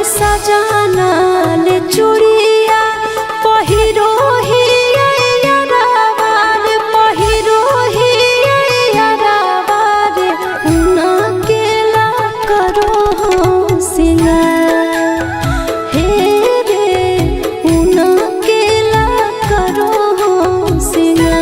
सजाना ले चूड़िया पहिरो ही यारावार पहिरो ही यारावार उना केला करो सिंगार हे रे उना केला करो सिंगार।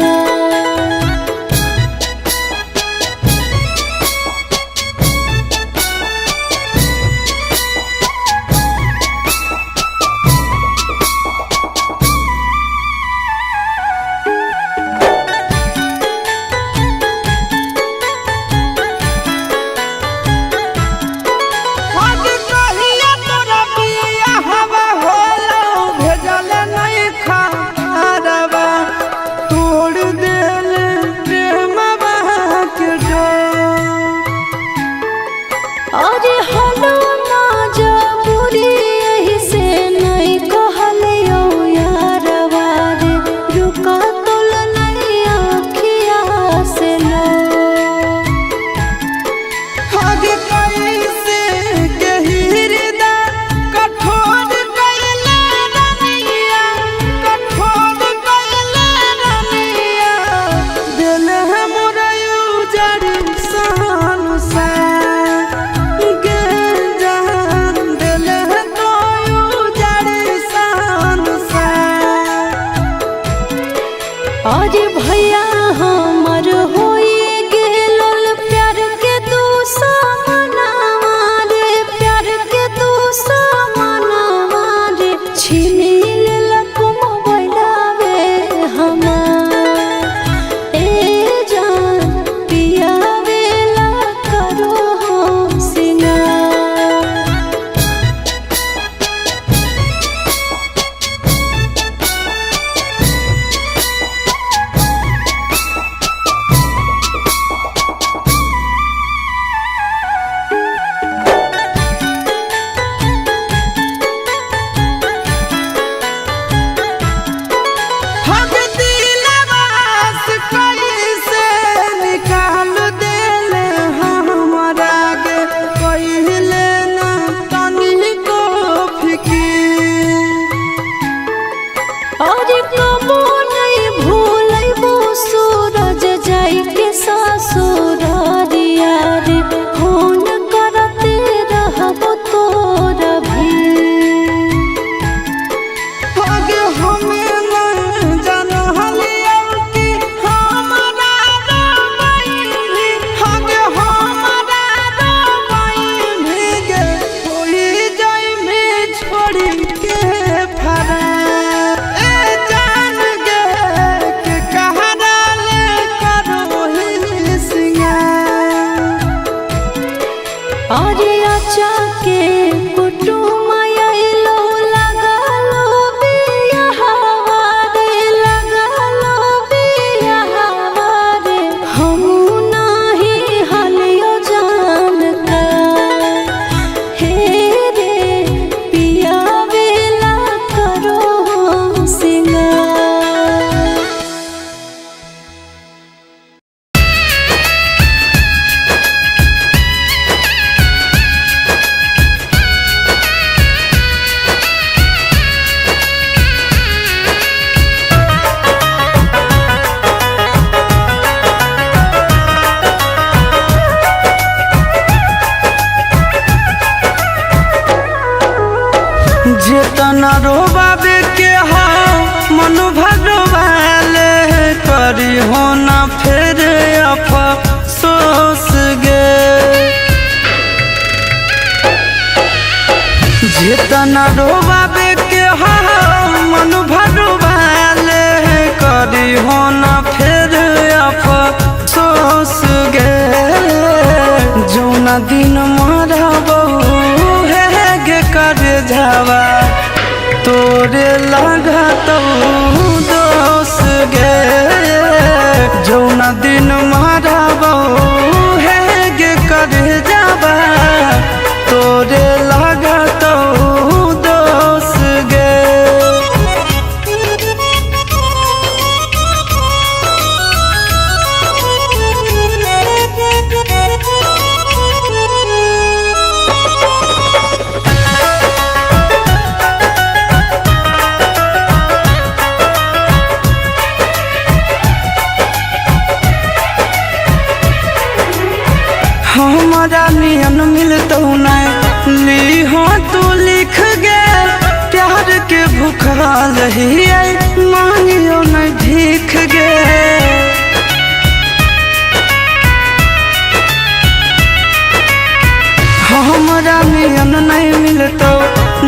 अरे हलो मजबूरी यही से नहीं कहलियो यारवा रे रुका तोल नहीं अखिया से लो। आगे कैसे कही हृदय कठोर कैले रनिया कठोर कैले रनिया दिल है मोरा उजड़ सान सा अरे भैया हमर होई गेलल प्यार के तू समानवा रे प्यार के तू समानवा रे छीन लेलक मोबाइलवे हमार ए जान पियावेला करो सिंगार। अरे कबो नहीं भूलैबो सूरज जाई के ससुरारिया रे फोन करते रहबो तोर भी। आगे हमें न जानलिया कि हमरा रबाई आगे हमरा रबाई गे कोई जाई में छोड़ी के फरा अरे आचा के कुटुम आइलो लगालो बियाहवा रे लगालो बियाहवा रे हम नाही हलियो जानता हे रे पियावेला करो सिंगार। जितना रोबाबे के हो मन भगवाले करी हो ना फिर अफसोस गे जितना रोबाबे के हो मन भगवाले करी हो ना फिर अफसोस गे जौना दिन मरबो है गे कर जावा तोरे लागत दोष गे जौना दिन मरबो है गे कर जावा तोरे लागत दोष गे। भूखल हियै मांगियो नहीं भीख गे हमरा नियन नहीं मिलतो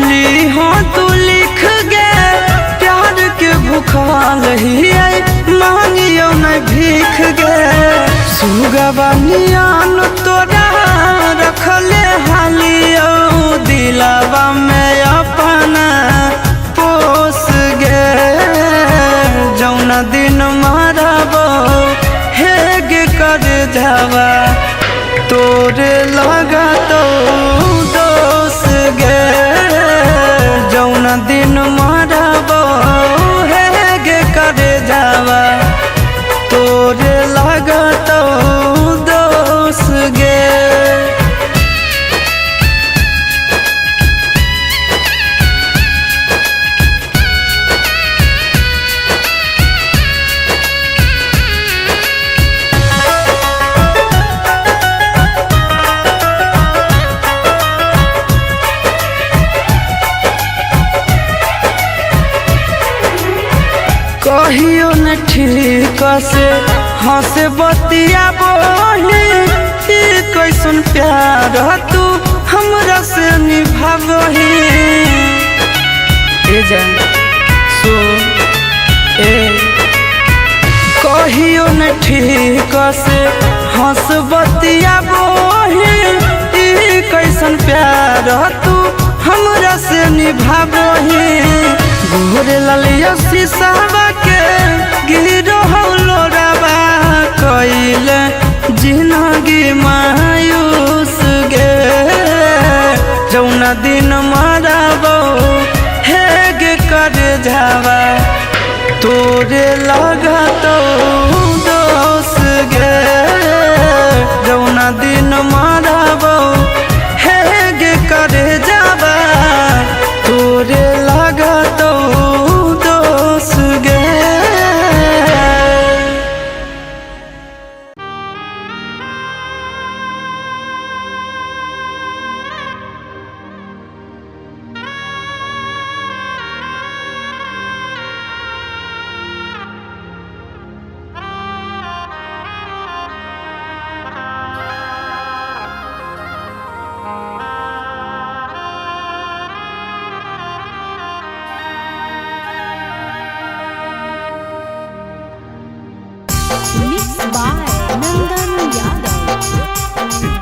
लीहो तू लिख गे प्यार के भूखल हियै मांगियो नहीं भीख गे सुगवा नियन तोरा रखले हालियो दिलावा में अपना पोस गे जौना दिन मारबो हेगे कर जावा तोरे लगा तो दोस गे जौना दिन मारबो हेगे कर जावा तोरे लगा तो दोस गे कहियो न ठीक से हंसे बतिया बोली कैसन प्यार तू हमरा से निभावही ए जान सो ए कहियो न ठीक से हंस बतिया बोली कैसन प्यार तू हमरा से निभावही गोरे ललिया शीशावा के गिरो हौलोरावा कइले जिंदगी मायूस गे जौना दिन मारबो हेगे कर जावा तोरे लगा तो दोस गे जौना दिन मारबो हेगे कर जावा तोरे लगा तो दोस गे Mixed by Nandan Yadav.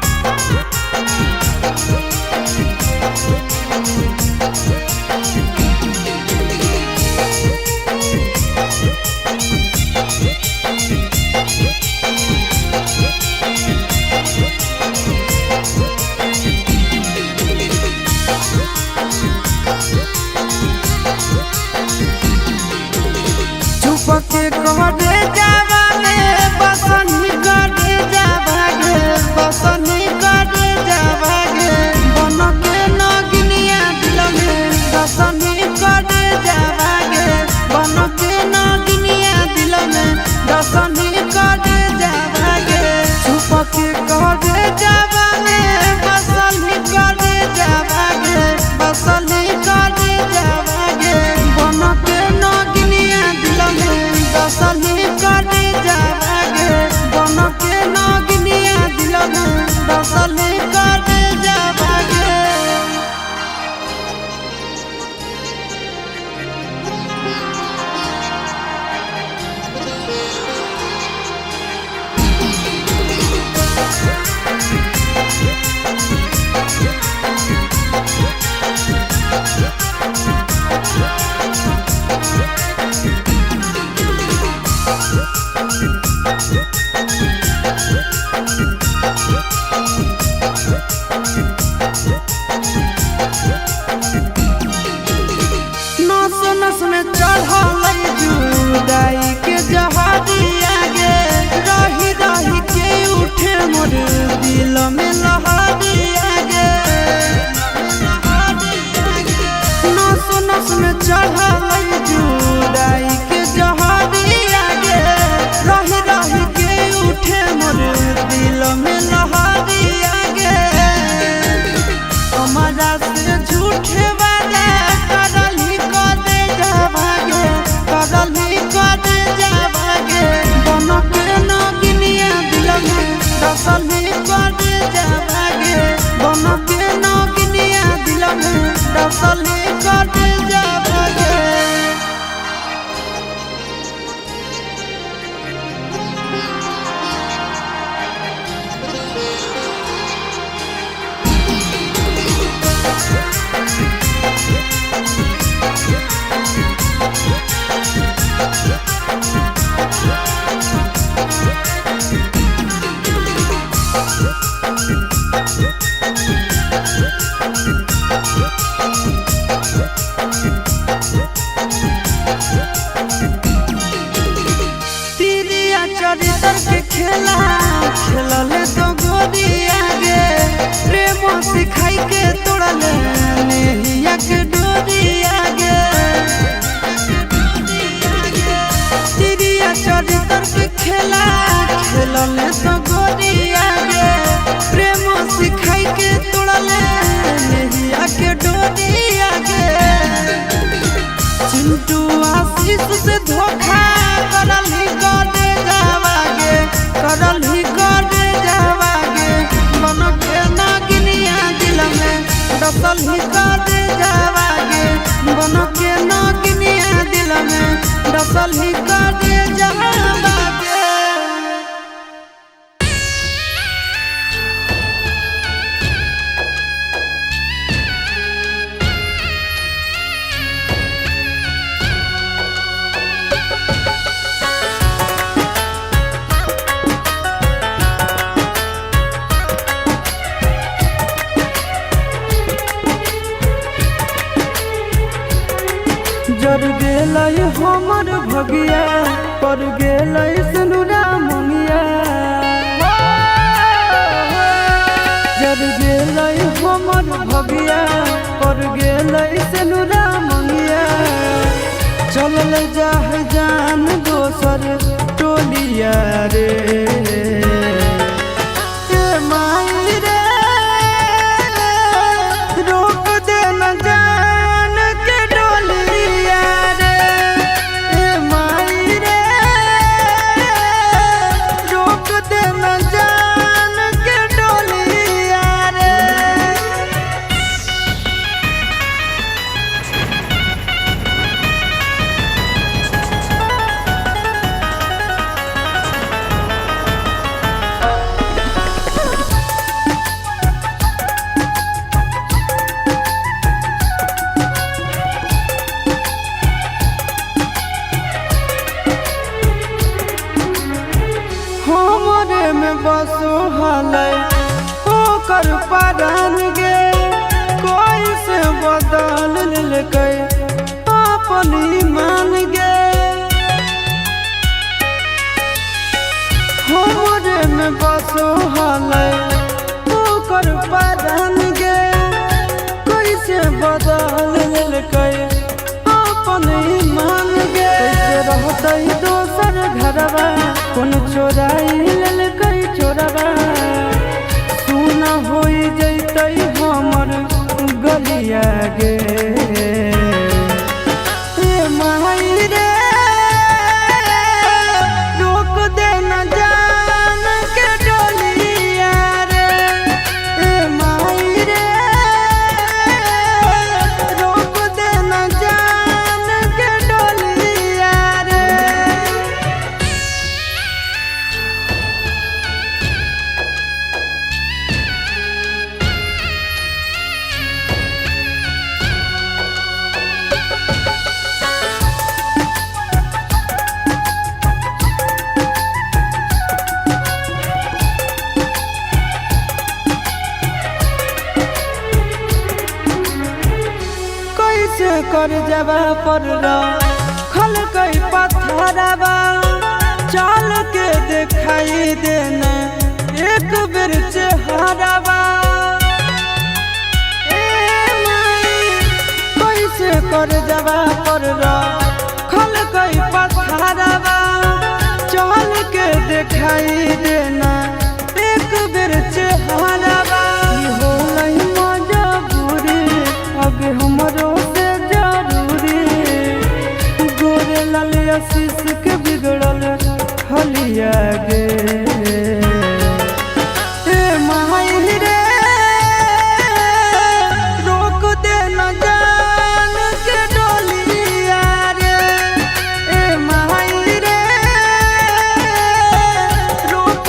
चुपके कहरे जावा में बसनी करे जावा गे बसनी करे जावा गे बन के नगिनिया दिल में बसनी करे जावा गे बन के नगिनिया दिल में बसनी करे जावा गे चुपके कहरे जावा में बसनी करे जावा गे बसनी करे जावा गे बन के नगिनिया दिल में बसनी करे जावा गे बन के नगिनिया दिल में बसनी करे जावा गे नस नस में चढ़ल जुदाई के जहादिया गे रही रही के उठे मोर दिल में लहरिया गे नस नस में चढ़ल जुदाई के जहादिया गे रही रही के उठे मोर दिल में लहरिया गे हमारा से झूठे वादा करल ही कर दे सिखाई के तोड़ले नेहिया के डोरी आगे तिरिया चरित्र के खेला खेलले तो गोरी आगे प्रेम सिखाई के तोड़ले नेहिया के डोरी आगे चिंटू आशीष से धोखा करल ही करे जावागे करल ही करे जावागे मन के नागिनिया दिल में डसल ही करे जावागे मन के नागिनिया दिल में डसल ही करे जावागे। जर गेलै हमर भगिया पर गेलै सनुरा मुनिया जर गेलै हमर भगिया पर गेलै सनुरा मुनिया चलल जाह जान दोसर टोलिया रे ए माई रे रोक दे न जान के डोलिया रे ए माई रे रोक दे न जान के डोलिया रे। हमरे में बसो हलै ओकर परान गे कोई से बदल लेकै अपन ईमान गे हमरे में बसो हलै ओकर परान गे कोई से बदल लेकै अपन ईमान गे कैसे रहतै दोसर घरवा कौन चोराई लेलकै चोरवा सुना होई जैतै हमर गलिया गे ए माई रे रोक दे न जान के डोलिया रे ए माई रे रोक दे न जान के डोलिया रे। कैसे कर जबा पर खल कई पत्थरवा चल के दिखाई देना एक बेर चेहरावा ए माई कैसे कर जबा पर खल कई पत्थरवा चल के दिखाई देना एक बेर चेहरावा हो नहीं मजबूरी अब हमरो से जरूरी गोरे लाल आशीष के बिगड़ल हलिया गे ए माई रे रोक दे न जान के डोलिया रे ए माई रे रोक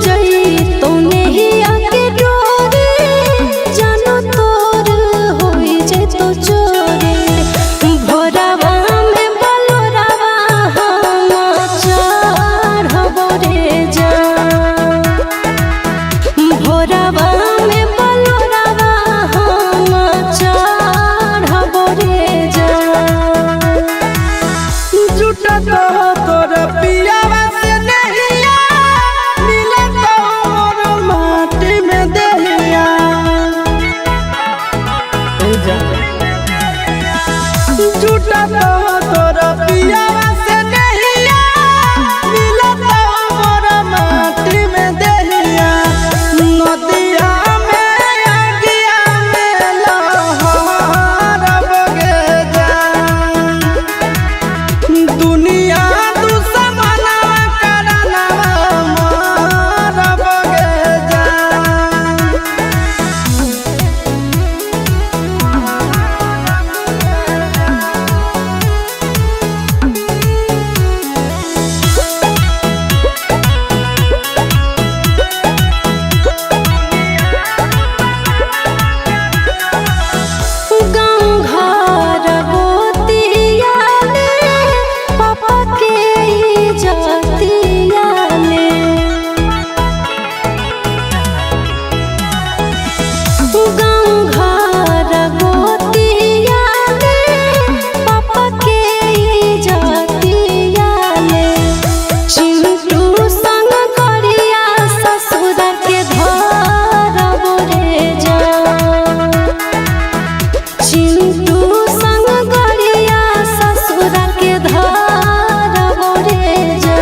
जाई तो नहीं आके डोरे जानो तोर होई जे तो चोरे भोरावा में बलोरावा हम चढ़बो रे जा भोरावा में बलोरावा हम चढ़बो रे जा झूठा तो तोर पियावा से नहिया मिले तो मोर माटी में देहिया झूठा तो तोर पियावा से नहिया मिले तो मोर माटी में देहिया नदिया में अगिया में लहर बगे जा दुनिया दुश्मना करना मार बगे जा गाँव घर गोतिया में पापा के इज्जतिया में गाँव घर गोतिया में पापा के इज्जतिया में चिंटू संग करिया ससुर के धरबो रे जा चिंटू संग गरिया ससुर के धरबो रे जा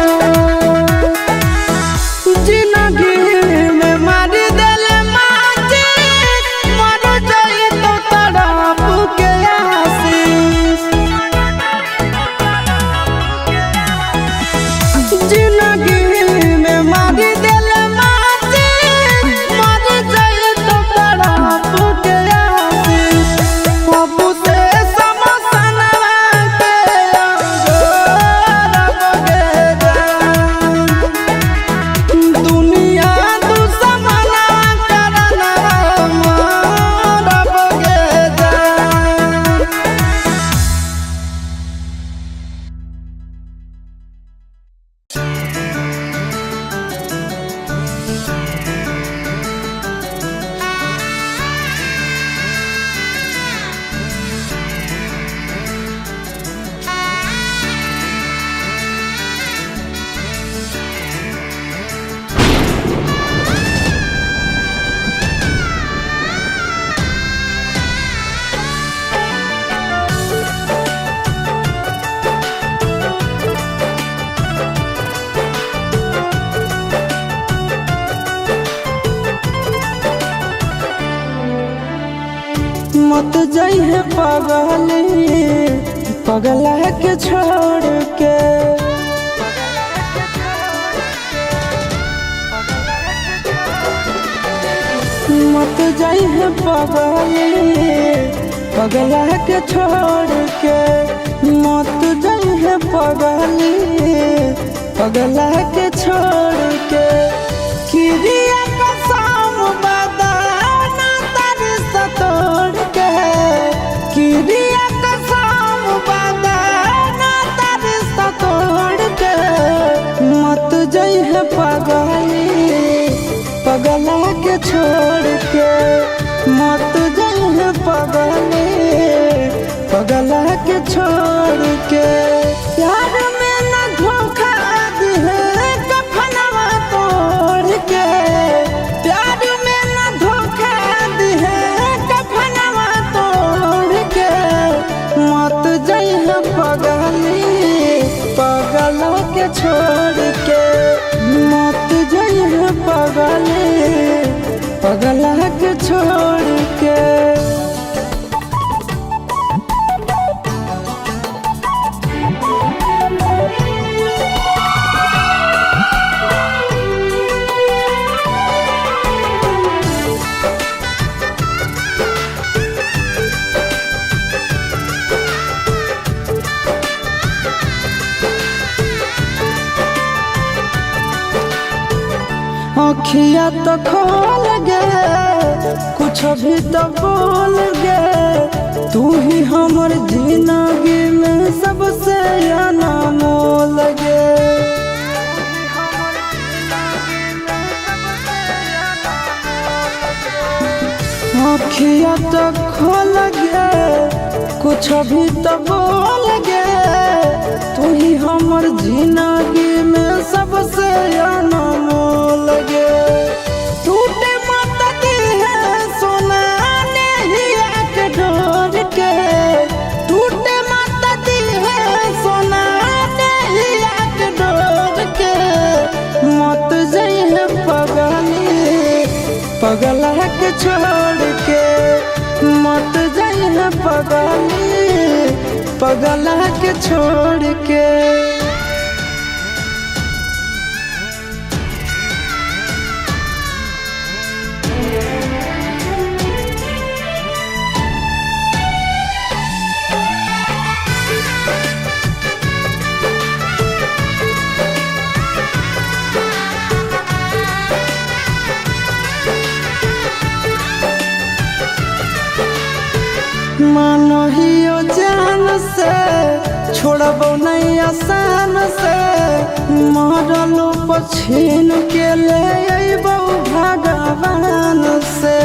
जिंदगी में मार देले माजी मर जाई तो तड़प के आशीष जिंदगी में मार देले माजी मर जाई तो तड़प के आशीष बाबू से समसनवा के अंगोरा बगे जा दुनिया दुश्मना करना मार बगे जा मत जइहे पगला के छोड़ के मत जइहे पगला के छोड़ के मत जइहे पगला के छोड़ के किरिया कसम बदाना तारी सतोड़ के किरिया कसम बदाना तारी सतोड़ के मत जइहे पगला के छोड़ के मत जइहे पगला के छोड़ के प्यार में न धोखा दिहे कफनवा तोड़ के प्यार में न धोखा दिहे कफनवा तोड़ के मत जइहे पगला के छोड़ के मत जइहे पगला के छोड़ के अखिया तो खोल गे कुछ भी तो बोल गे तू ही हमर जिंदगी में सबसे अनमोल गे। अखिया तो खोल गे कुछ भी तो बोल गे तू ही हमर जिंदगी में सबसे अनमोल गे। टूटे मत दी है सोना नैया के डोर के टूटे मत दी है सोना नैया के डोर के मत जइहे पगला के छोड़ के मत जइहे पगला के छोड़ के। मानो हियो जान से छोड़बो नहीं आसान से मरलो पछीन के ले अइबो भगवान से।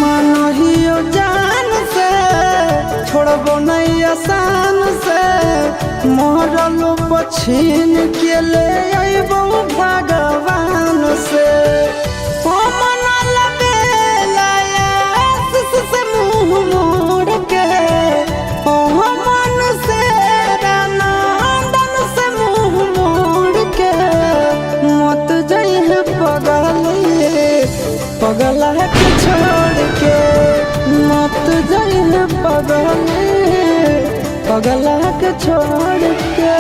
मानो हियो जान से छोड़बो नहीं आसान से मरलो पछीन के ले अइबो भगवान से। से मुँह मोड़ के मन से रानंदन से मुँह मोड़ के मत जइहे पगला के छोड़ के मत जइहे पगला के छोड़ के।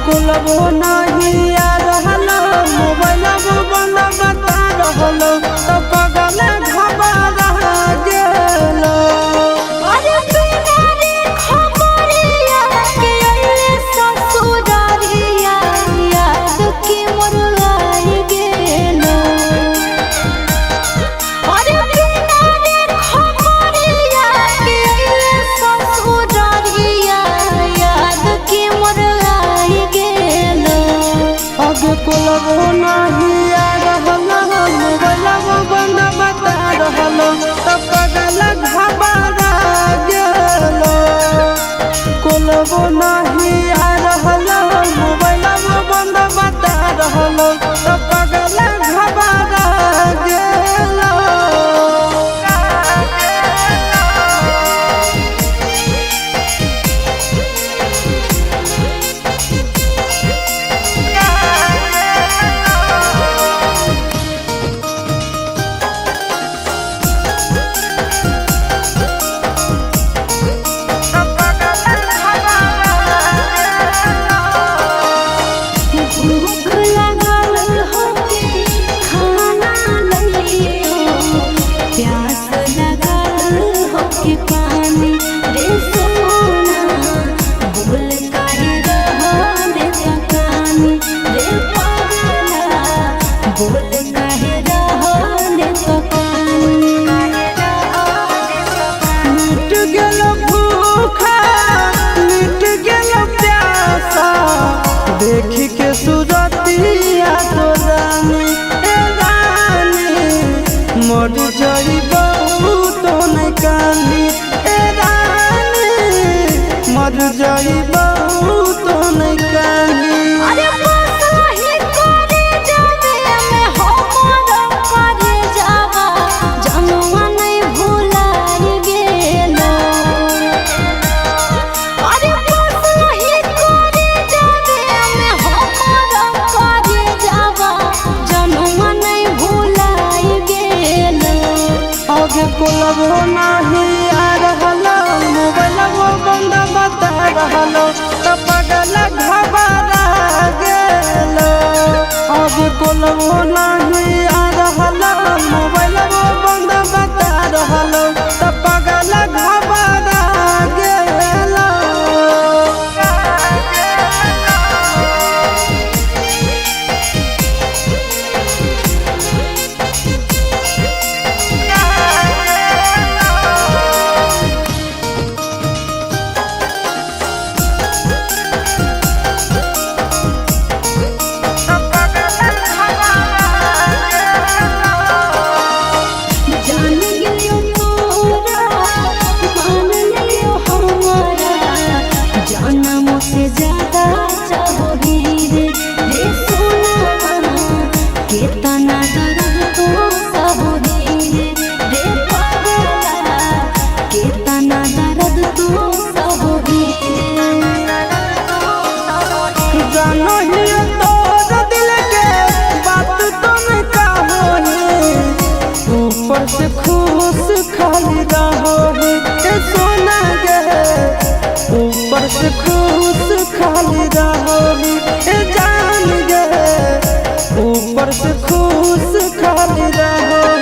कुलबो नहीं आ रहलो मोबाइल बंद बता रहलो तो पगल घबरा गेलो। अरे बिना रे खबरिया के अइले ससुरारिया याद के मोर आई गेलो। अरे बिना रे खबरिया के अइले ससुरारिया याद के मोर आई गेलो। अब कुलबो नहीं आ रहलो मोबाइल बंद बता रहलो तो पगल घबरा गेलो। कुलबो नहीं आ रहलो मोबाइल बंद बता रहलो तो पगल घबरा गेलो। भूख लागल होके खाना लइयो, प्यास लागल होके पानी रे सोना। बोल काहे रहले सकानी रे पगला, बोल काहे रहले सकानी। मिट गेलो भूखा मिट गेलो प्यासा देखी के सूरतिया तो रानी ए रानी मर जाइबो तो नहीं कानी ए रानी मर जाइबो तो नहीं कानी। अरे बसही करे जावे में हमर करे जावा जनवा नहीं भुलाई गेलो। अरे बसही करे जावे में हमर करे जावा जनवा नहीं भुलाई गेलो। आगे कुलबो नहीं आ रहलो मोबाइल बंद बता रहलो तो पगल घबरा गेलो। आगे कुलबो नहीं आ रहलो मोबाइल बंद बता रहलो तो पगल घबरा गेलो। जान गेलियो तोरा मान लियो हमारा, जनम से ज्यादा चाहोगी रे सोना। कितना दर्द तो सहोगी रे पगला, कितना दर्द तो सहोगी। जानो ही तोर दिल के बात तुम कहोगी ऊपर से खुश खाली रहोगी ए सोना गे ऊपर से खुश खाली रहोगी ए जान गे ऊपर से खुश खाली रहोगी।